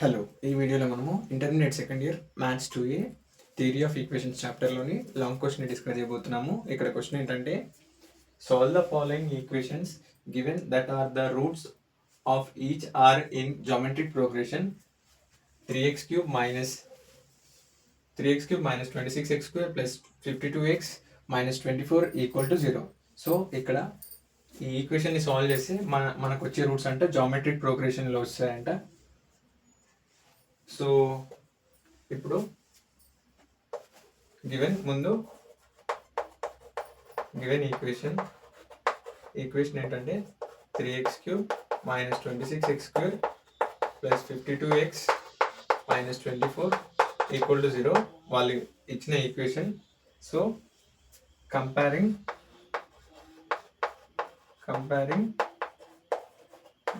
Hello, ఈ వీడియోలో మనము intermediate second year maths 2A theory of equations చాప్టర్లోని లాంగ్ క్వశ్చన్ డిస్కస్ చేయబోతున్నాము. ఇక్కడ క్వశ్చన్ ఏంటంటే solve the following equations given that are the roots of each are in geometric progression 3x³ minus 26x² plus 52x minus 24 equal to 0. So ఇక్కడ ఈ ఈక్వేషన్ని solve చేస్తే మనకు వచ్చే రూట్స్ అంటే జామెట్రిక్ ప్రోగ్రెషన్లో వస్తాయంట. సో ఇప్పుడు గివెన్ ఈక్వేషన్ ఏంటంటే 3x³ minus 26x² plus 52x minus 24 equal to 0 వాళ్ళు ఇచ్చిన equation. So comparing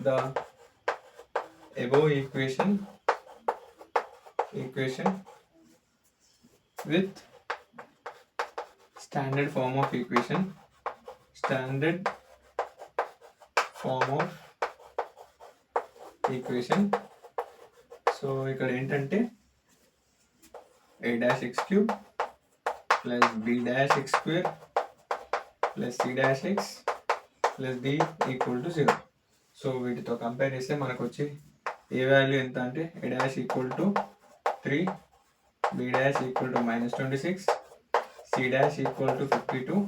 the above equation with standard form of equation. So ఇక్కడ ఏంటంటే a'(x³ plus b'(x² plus c'(x) plus d equal to 0. So వీటితో compare చేస్తే మనకు వచ్చి ఏ value ఎంత అంటే a' equal to 3, b' equal to -26, c' equal to 52,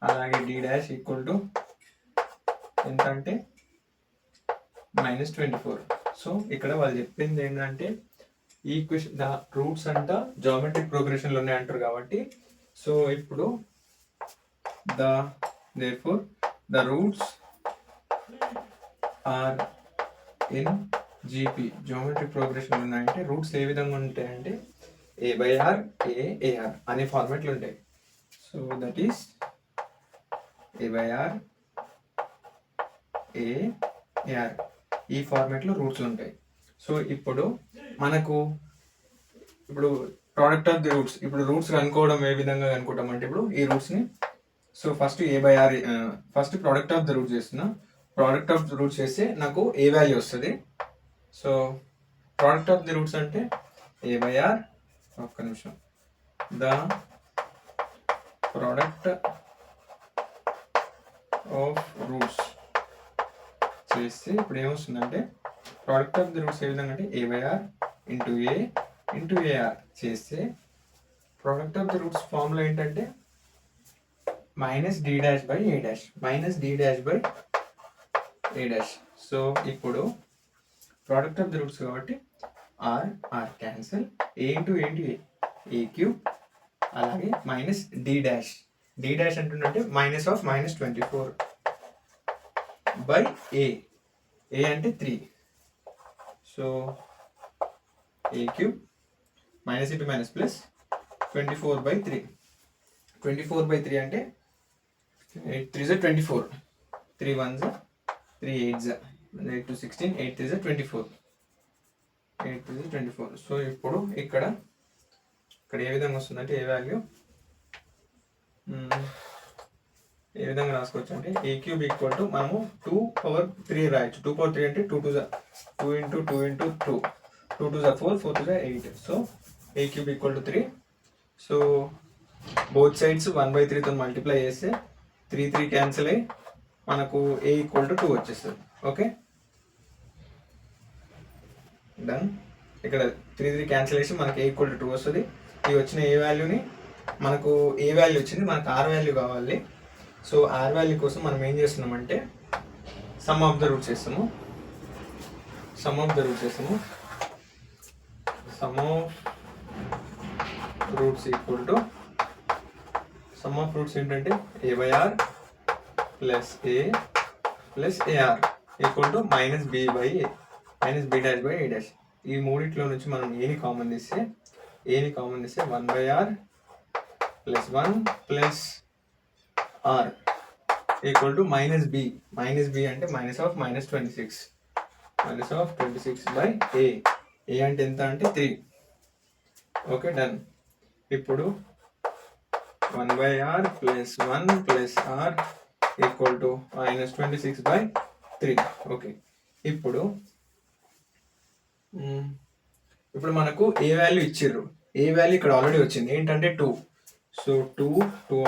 అలాగే d' equal to ఎంత అంటే -24. సో ఇక్కడ వాళ్ళు చెప్పింది ఏంటంటే ఈ ఈక్వేషన్ ద రూట్స్ అంట జామెట్రిక్ ప్రోగ్రెషన్లో ఉన్నాయి అంటారు కాబట్టి, సో ఇప్పుడు therefore the roots are in GP geometric progression ఉన్నాయంటే రూట్స్ ఏ విధంగా ఉంటాయంటే a/r a/ar అనే ఫార్మాట్లో ఉంటాయి. So that is a/r a/ar ఈ ఫార్మాట్లో రూట్స్ ఉంటాయి. సో ఇప్పుడు మనకు ప్రోడక్ట్ ఆఫ్ ది రూట్స్, ఇప్పుడు రూట్స్ కనుక్కోవడం ఏ విధంగా కనుక్కుంటాం అంటే ఇప్పుడు ఈ రూట్స్ని, so first a/r first product of the roots చేస్తున్నా. ప్రోడక్ట్ ఆఫ్ ద రూట్స్ చేస్తే నాకు ఏ వాల్యూ వస్తుంది. So product of the roots అంటే a/r, ఒక్క నిమిషం, ద ప్రోడక్ట్ ఆఫ్ రూట్స్ చేస్తే ఇప్పుడు ఏమొస్తుందంటే ప్రోడక్ట్ ఆఫ్ ది రూట్స్ ఏ విధంగా అంటే a/r into a into ar చేస్తే product of the roots formula ఏంటంటే -d'/a', సో ఇప్పుడు ప్రోడక్ట్ ఆఫ్ ది రూట్స్ కాబట్టి r cancel, a into a³ అలాగే మైనస్ d' అంటుందంటే -24/a అంటే 3. So a³ minus into minus plus 24/3. 24/3 అంటే 8 3s 24, 3 1s 3 8s 8 2 16, 8 3s 24, 8 3s 24. So ఇప్పుడు ఇక్కడ ఏ విధంగా వస్తుందంటే ఏ వాల్యూ ఏ విధంగా రాసుకోవచ్చు అంటే a³ ఈక్వల్ టు మనము 2/3 రాయొచ్చు. 2/3 అంటే 2 2 into 2 into 2, 2 2 4, 4 2 8. So a³ equal to 3. So both sides 1/3తో మల్టిప్లై చేస్తే 3 3 క్యాన్సిల్ అయ్యి మనకు a ఈక్వల్ టు 2 వచ్చేస్తుంది. Okay, done. ఇక్కడ 3 3 క్యాన్సిల్ చేసి మనకు a ఈక్వల్ టు 2 వస్తుంది. ఈ వచ్చిన ఏ వాల్యూని మనకు ఏ వాల్యూ వచ్చింది, మనకు r వాల్యూ కావాలి. సో r వాల్యూ కోసం మనం ఏం చేస్తున్నామంటే సమ్ ఆఫ్ ద రూట్స్ చేస్తాము. Some of roots equal to some of roots ఏంటంటే a/r plus a plus ar equal to -b/a -b'/a'. ఈ మూడిట్లో నుంచి మనం ఏని కామన్ తీస్తే 1/r plus 1 plus r equal to -b అంటే -26/a. a అంటే ఎంత అంటే 3. Okay, done. ఇప్పుడు 1/r plus 1 plus r equal to -26/3. Okay, ఇప్పుడు ఇప్పుడు మనకు ఏ వాల్యూ ఇచ్చిర్రు, ఏ వాల్యూ ఇక్కడ ఆల్రెడీ వచ్చింది ఏంటంటే 2. So 2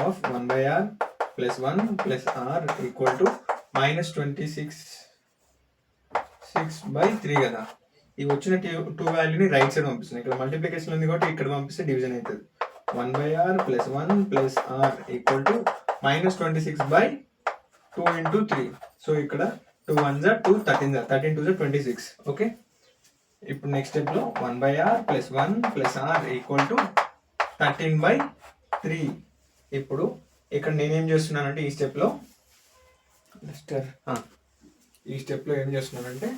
of 1/r plus 1 plus r equal to -26/3 కదా. ఇవి వచ్చిన 2 వాల్యూని రైట్ సైడ్ పంపిస్తున్నాయి. ఇక్కడ మల్టిప్లికేషన్ ఉంది కాబట్టి ఇక్కడ పంపిస్తే డివిజన్ అవుతుంది. 1/r plus 1 plus r equal to -26/2 into 3. So ఇక్కడ 2 1 జా 2, 13 జా 13 2 జా 26. ఓకే, ఇప్పుడు నెక్స్ట్ స్టెప్లో 1/r plus 1 plus r equal to 13/3. ఇప్పుడు ఇక్కడ నేనేం చేస్తున్నానంటే ఈ స్టెప్లో ఏం చేస్తున్నానంటే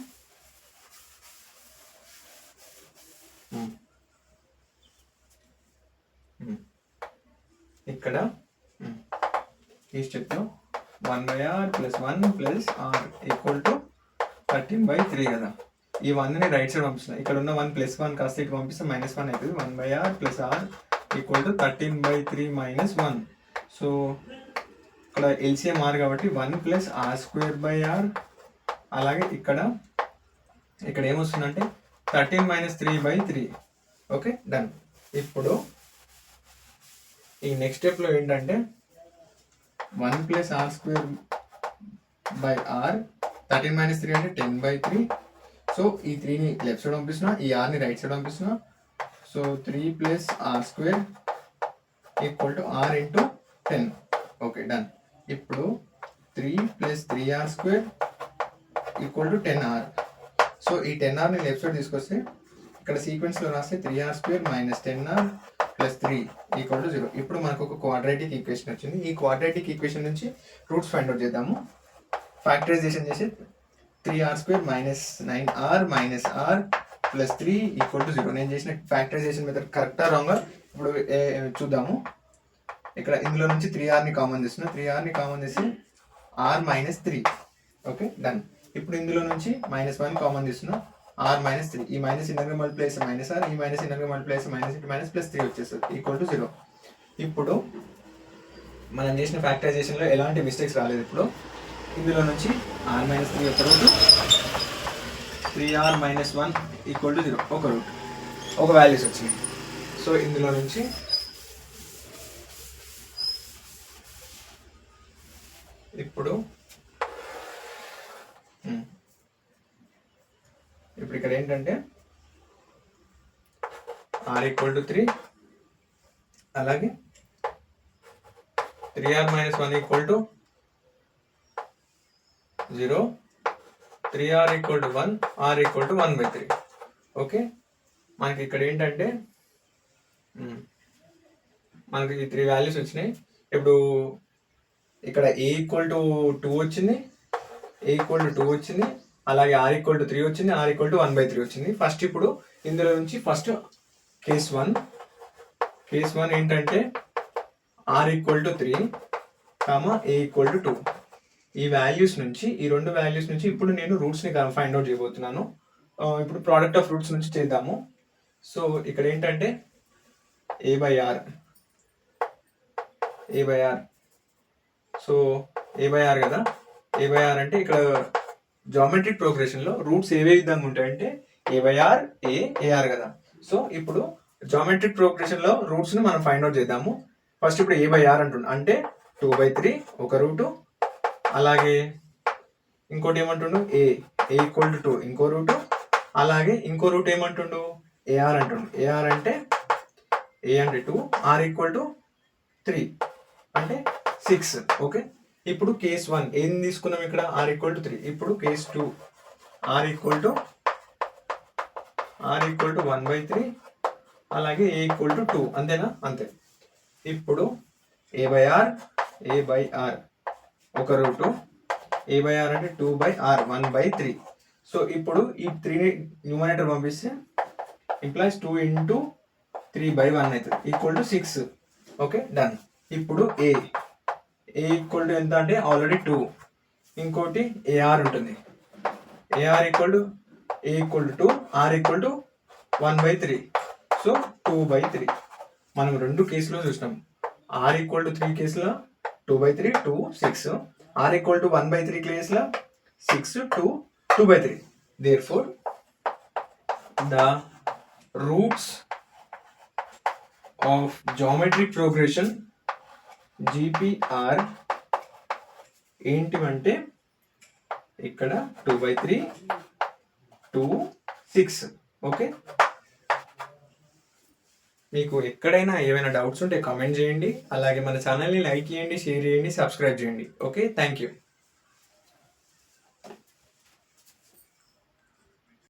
ఇక్కడ ఈ స్టెప్లో 1/r plus 1 plus r equal to 13/3 కదా. ఈ 1ని రైట్ సైడ్ పంపిస్తున్నాయి. ఇక్కడ ఉన్న 1 ప్లస్ 1 కాస్త ఇటు పంపిస్తే -1 అవుతుంది. 1/r plus r equal to 13/3 minus 1. So ఇక్కడ ఎల్సిఎం r కాబట్టి 1 ప్లస్ r²/r. అలాగే ఇక్కడ ఏమొస్తుందంటే 13 మైనస్ 3/3. Okay, done. ఇప్పుడు ఈ నెక్స్ట్ స్టెప్లో ఏంటంటే 1 ప్లస్ r²/r 13 మైనస్ 3 అంటే 10/3. సో ఈ 3ని లెఫ్ట్ సైడ్ పంపిస్తున్నా, ఈ rని రైట్ సైడ్ పంపిస్తున్నా. So 3 plus r² equal to r into 10. Okay, done. ఇప్పుడు 3 plus 3r² equal to 10r. So ఈ 10rని లెఫ్ట్ సైడ్ తీసుకొస్తే ఇక్కడ సీక్వెన్స్లో రాస్తే 3r² minus 10r plus 3 equal to 0. ఇప్పుడు మనకు ఒక క్వాడ్రాటిక్ ఈక్వేషన్ వచ్చింది. ఈ క్వాడ్రాటిక్ ఈక్వేషన్ నుంచి రూట్స్ ఫైండ్ అవుట్ చేద్దాము. ఫ్యాక్టరైజేషన్ చేసి 3r² minus 9r minus r plus 3 equal to 0. నేను చేసిన ఫ్యాక్టరైజేషన్ మెథడ్ కరెక్టా రాంగా ఇప్పుడు చూద్దాము. ఇక్కడ ఇందులో నుంచి 3rని కామన్ చేస్తున్నా. 3rని కామన్ చేసి r మైనస్ 3. Okay, done. ఇప్పుడు ఇందులో నుంచి -1 కామన్ తీస్తున్నా, r మైనస్ 3. ఈ మైనస్ ఇన్నర్గా మల్టిప్లై చేస్తే -r, ఈ మైనస్ ఇన్నర్గా మల్టిప్లై చేస్తే మైనస్ ప్లస్ 3 వచ్చేస్తుంది ఈక్వల్ టు 0. ఇప్పుడు మనం చేసిన ఫ్యాక్టరైజేషన్లో ఎలాంటి మిస్టేక్స్ రాలేదు. ఇప్పుడు ఇందులో నుంచి r మైనస్ 3 ఒక route, 3r minus 1 equal to 0 ఒక రూట్, ఒక వాల్యూస్ వచ్చినాయి. సో ఇందులో నుంచి ఇప్పుడు ఇక్కడ ఏంటంటే r ఈక్వల్ టు 3, అలాగే 3r minus 1 equal to 0, 3r equal to 1, r equal to 1/3. Okay, మనకి ఇక్కడ ఏంటంటే మనకి ఈ 3 వాల్యూస్ వచ్చినాయి. ఇప్పుడు ఇక్కడ a ఈక్వల్ టు 2 వచ్చింది, అలాగే r ఈక్వల్ టు 3 వచ్చింది, r ఈక్వల్ టు 1/3 వచ్చింది. ఫస్ట్ ఇప్పుడు ఇందులో నుంచి కేస్ 1 ఏంటంటే r equal to 3, a equal to 2. ఈ వాల్యూస్ నుంచి, ఈ రెండు వాల్యూస్ నుంచి ఇప్పుడు నేను రూట్స్ని ఫైండ్ అవుట్ చేయబోతున్నాను. ఇప్పుడు ప్రోడక్ట్ ఆఫ్ రూట్స్ నుంచి చేద్దాము. సో ఇక్కడ ఏంటంటే a/r. సో a/r కదా. a/r అంటే ఇక్కడ జామెట్రిక్ ప్రోగ్రెషన్లో రూట్స్ ఏవే విధంగా ఉంటాయంటే a/r, ar కదా. సో ఇప్పుడు జామెట్రిక్ ప్రోగ్రెషన్లో రూట్స్ని మనం ఫైండ్ అవుట్ చేద్దాము. ఫస్ట్ ఇప్పుడు a/r అంటున్నా అంటే 2/3 ఒక రూటు, అలాగే ఇంకోటి ఏమంటుండు a ఈక్వల్ టు 2 ఇంకో రూటు, అలాగే ఇంకో రూట్ ఏమంటుండు ar అంటుండు. ar అంటే a అంటే 2, r ఈక్వల్ టు 3 అంటే 6. ఓకే, ఇప్పుడు కేస్ 1 ఏం తీసుకున్నాం ఇక్కడ r ఈక్వల్ టు 3. ఇప్పుడు కేస్ 2 r ఈక్వల్ టు 1/3, అలాగే a ఈక్వల్ టు 2. అంతేనా? అంతే. ఇప్పుడు a/r ఒక రూటు, a/r అంటే 2/r 1/3. సో ఇప్పుడు ఈ 3ని న్యూమరేటర్ పంపిస్తే ఇంప్లాయిస్ 2 ఇంటూ 3/1 అవుతుంది ఈక్వల్ టు 6. Okay, done. ఇప్పుడు a ఈక్వల్ టు ఎంత అంటే ఆల్రెడీ 2, ఇంకోటి ar ఉంటుంది. ar equal to a equal to 2, r equal to 1/3. So 2/3 మనం రెండు కేసులో చూసినాం. r ఈక్వల్ టు 3 కేసులో 2/3 2 6, r ఈక్వల్ టు 1/3 కేసులో 6 2 2/3. Therefore the roots of geometric progression GPR ఏంటివంటే ఇక్కడ 2/3 2 6. ఓకే, మీకు ఎక్కడైనా ఏమైనా డౌట్స్ ఉంటే కామెంట్ చేయండి. అలాగే మన ఛానల్ని లైక్ చేయండి, షేర్ చేయండి, సబ్స్క్రైబ్ చేయండి. Okay, thank you.